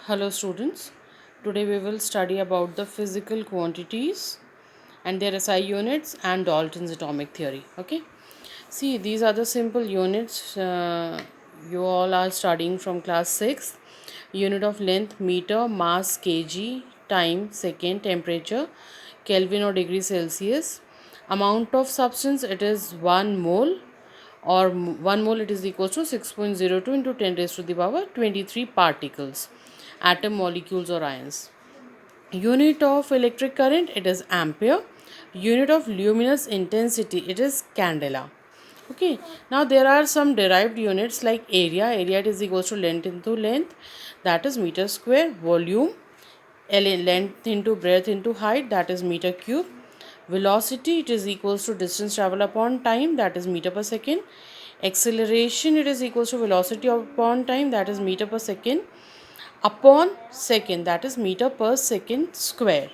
Hello students, today we will study about the physical quantities and their SI units and Dalton's atomic theory. Okay, see, these are the simple units you all are studying from class 6. Unit of length meter, mass kg, time second, temperature Kelvin or degree Celsius. Amount of substance, it is 1 mole, or 1 mole it is equal to 6.02 into 10 raised to the power 23 particles, atom, molecules or ions. Unit of electric current, it is ampere. Unit of luminous intensity, it is candela. Okay, now there are some derived units like area it is equal to length into length, that is meter square. Volume, length into breadth into height, that is meter cube. Velocity, it is equals to distance travel upon time, that is meter per second. Acceleration, it is equals to velocity upon time, that is meter per second upon second, that is meter per second square.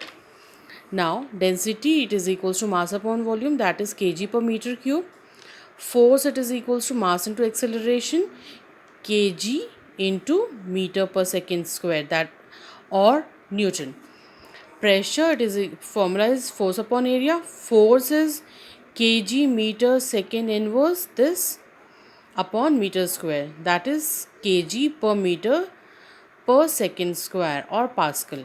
Now density, it is equals to mass upon volume, that is kg per meter cube. Force, it is equals to mass into acceleration, kg into meter per second square, that or Newton. Pressure, it is formula is force upon area. Force is kg meter second inverse this upon meter square, that is kg per meter per second square or Pascal.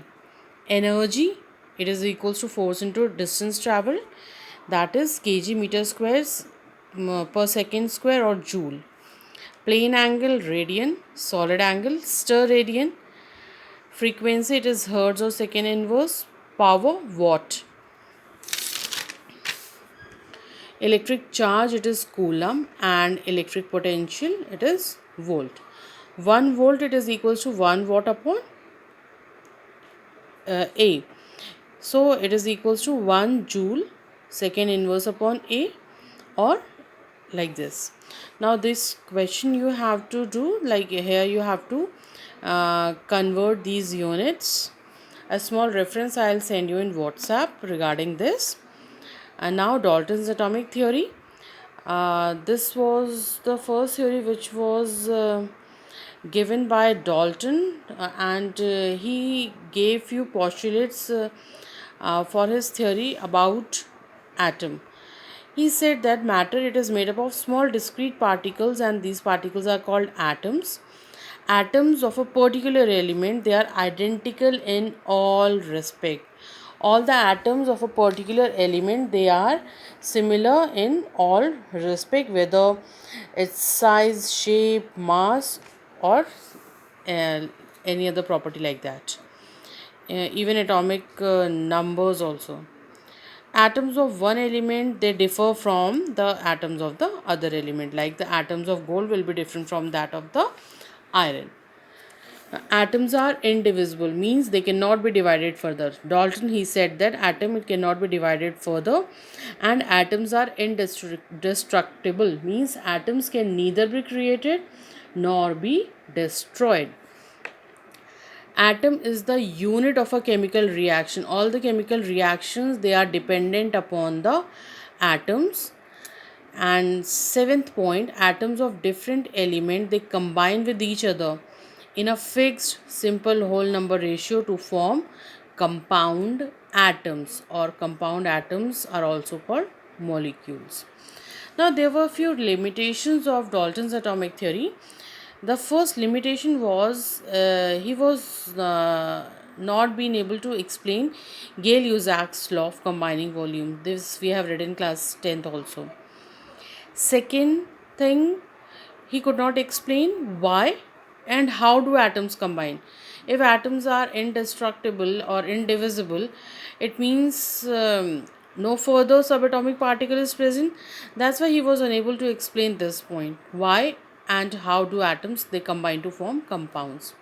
Energy, it is equals to force into distance travel, that is kg meter squares per second square or joule. Plane angle, radian. Solid angle, stir radian. Frequency, it is hertz or second inverse. Power, watt. Electric charge, it is coulomb, and electric potential, it is volt. 1 volt, it is equals to 1 watt upon A. So it is equals to 1 joule second inverse upon A, or like this. Now this question you have to do, like here you have to convert these units. A small reference I'll send you in WhatsApp regarding this. And now Dalton's atomic theory. This was the first theory which was given by Dalton, and he gave few postulates for his theory about atom. He said that matter, it is made up of small discrete particles, and these particles are called atoms. Atoms of a particular element, they are identical in all respect. All the atoms of a particular element, they are similar in all respect, whether its size, shape, mass, or uh, any other property like that. Even atomic numbers also. Atoms of one element, they differ from the atoms of the other element, like the atoms of gold will be different from that of the iron. Atoms are indivisible, means they cannot be divided further. Dalton, he said that atom, it cannot be divided further, and atoms are indestructible, means atoms can neither be created nor be destroyed. Atom is the unit of a chemical reaction. All the chemical reactions, they are dependent upon the atoms. And seventh point, atoms of different element, they combine with each other in a fixed simple whole number ratio to form compound atoms, or compound atoms are also called molecules. Now there were few limitations of Dalton's atomic theory. The first limitation was he was not being able to explain Gale-Lussac's law of combining volume. This we have read in class 10th also. Second thing, he could not explain why and how do atoms combine. If atoms are indestructible or indivisible, it means no further subatomic particle is present. That's why he was unable to explain this point. Why and how do atoms, they combine to form compounds.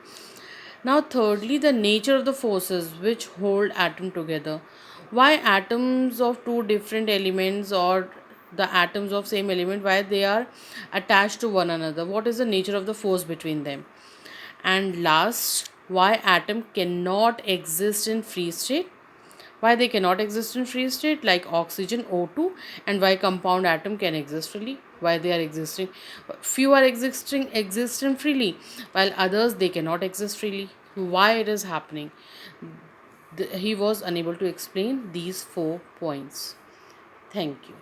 Now thirdly, the nature of the forces which hold atom together. Why atoms of two different elements, or the atoms of same element, why they are attached to one another? What is the nature of the force between them? And last, why atom cannot exist in free state? Why they cannot exist in free state like oxygen, O2, and why compound atom can exist freely? Why they are existing? Few are existing freely, while others, they cannot exist freely. why it is happening. He was unable to explain these 4 points. Thank you.